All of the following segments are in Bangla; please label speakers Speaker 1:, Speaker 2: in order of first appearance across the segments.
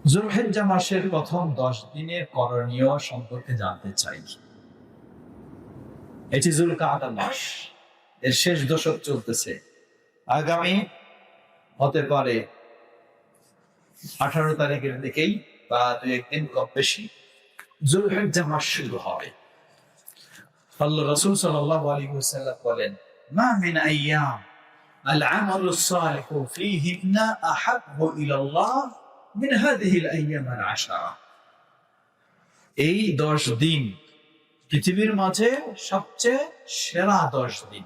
Speaker 1: যুলহিজ্জা মাসের প্রথম 10 দিনের করণীয় সম্পর্কে জানতে চাই। এটি যুলকাআদা মাস, এর শেষ দশক চলতেছে। আগামী হতে পারে 18 তারিখের দিকেই বা 2-1 দিন কম বেশি যুলহিজ্জা মাস শুরু হবে। আল্লাহ রাসূল সাল্লাল্লাহু আলাইহি ওয়াসাল্লাম বলেন, মা মিন আইয়াম আল আমালুস সালিহু ফীহিন্না আহাব্বু ইলাল্লাহ মিন হাযিহিল আইয়াম আল 10। এই 10 দিন পৃথিবীর মাঝে সবচেয়ে সেরা 10 দিন।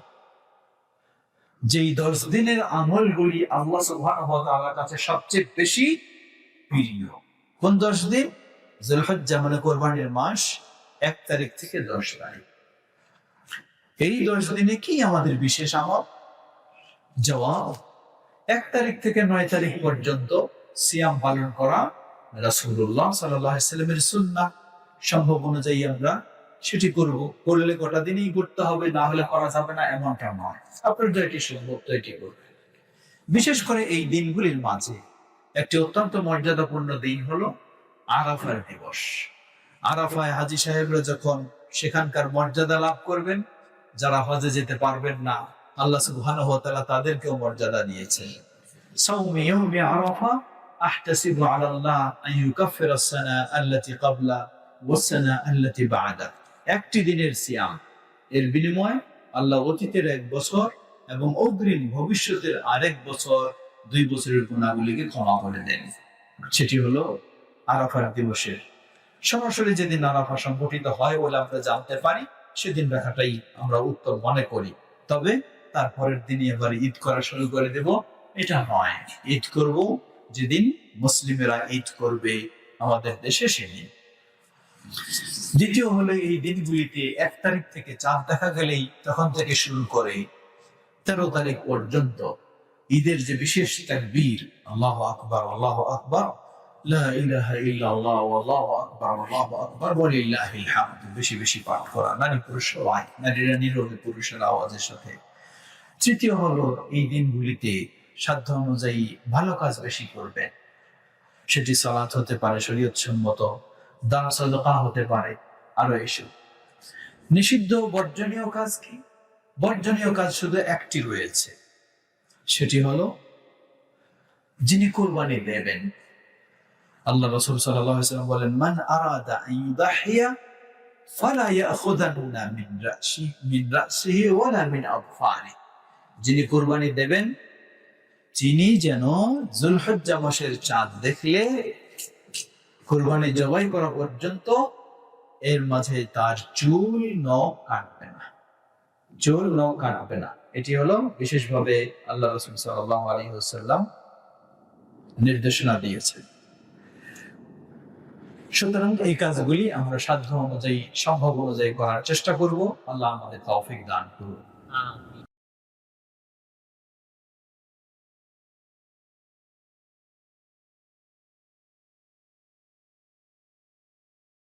Speaker 1: যেই 10 দিনের আমলগুলি আল্লাহ সুবহানাহু ওয়া তাআলার কাছে সবচেয়ে বেশি প্রিয়। কোন 10 দিন? যুলহিজ্জা মানে কোরবানির মাস, 1 তারিখ থেকে 10 তারিখ। এই 10 দিনে কি আমাদের বিশেষ আমল? জবাব, 1 তারিখ থেকে 9 তারিখ পর্যন্ত সিয়াম পালন করা রাসূলুল্লাহ সাল্লাল্লাহু আলাইহি ওয়াসাল্লামের সুন্নাহ। সম্ভব অনুযায়ী আমরা সেটি করব। করলে গোটা দিনই করতে হবে, না হলে করা যাবে না এমনটা নয়। আপনার যেটি সম্ভব এটি করবেন। বিশেষ করে এই দিনগুলির মাঝে একটি অত্যন্ত মর্যাদাপূর্ণ দিন হলো আরাফার দিবস। আরাফায় হাজী সাহেবরা যখন সেখানকার মর্যাদা লাভ করবেন, যারা হজে যেতে পারবেন না, আল্লাহ সুবহানাহু ওয়া তাআলা তাদেরকেও মর্যাদা দিয়েছেন। সাওমি ইয়াউমি আরাফা আহতাসিবু আলাল্লাহ আন ইউকাফিরা আস-সানা আল্লাতী ক্বাবলা ওয়াস-সানা আল্লাতী বা'দা। একটি দিনের সিয়াম, এর বিনিময়ে আল্লাহ অতীতের 1 বছর এবং অগ্রিম ভবিষ্যতের আরেক বছর, 2 বছরের গুনাহগুলিকে ক্ষমা করে দেন। সেটি হলো আরাফার দিবসের সরাসরি যেদিন আরাফা সংঘটিত হয় বলে আমরা জানতে পারি, সেদিন রাখাটাই আমরা উত্তম মনে করি। তবে তারপরের দিনই এবার ঈদ করা শুরু করে দেব, এটা নয়। ঈদ করব যেদিন মুসলিমেরা ঈদ করবে আমাদের দেশে, সেদিন। দ্বিতীয় হলো এই দিনগুলিতে 1 তারিখ থেকে চাঁদ দেখা গেলেই তখন থেকে শুরু করে 13 তারিখ পর্যন্ত ঈদের যে বিশেষ তাকবীর, আল্লাহু আকবার আল্লাহু আকবার, লা ইলাহা ইল্লাল্লাহ ওয়াল্লাহু আকবার আল্লাহু আকবার ওয়ালিল্লাহিল হামদ, বেশি বেশি পাঠ করা, নারী পুরুষ সবাই, নারীরা নীরবে পুরুষের আওয়াজের সাথে। তৃতীয় হলো এই দিনগুলিতে সাধ্য অনুযায়ী ভালো কাজ বেশি করবেন। সেটি সালাত হতে পারে শরীয়ত সম্মত, দান সাদকা হতে পারে, আরো এসব। নিষিদ্ধ বর্জনীয় কাজ কি? বর্জনীয় কাজ শুধু একটি রয়েছে, সেটি হলো যিনি কুরবানি দেবেন। আল্লাহ রাসূল সাল্লাল্লাহু আলাইহি ওয়াসাল্লাম বলেন, মান আরাদা আন ইউদাহিয়া ফালা ইয়াখুদান্না মিন রাসিহি ওয়ালা মিন আদফারি। যিনি কুরবানি দেবেন, তিনি যেন যুলহিজ্জা মাসের চাঁদ দেখলে কুরবানি জবাই করা পর্যন্ত এর মাঝে তার চুল নখ কাটবে না, চুল নখ কাটবে না। এটি হলো বিশেষভাবে আল্লাহ রাসূল সাল্লাল্লাহু আলাইহি ওয়াসাল্লাম নির্দেশনা দিয়েছে। সুতরাং এই কাজগুলি আমরা সাধ্য অনুযায়ী, সম্ভব অনুযায়ী করার চেষ্টা করব। আল্লাহ আমাদের তৌফিক দান করুন।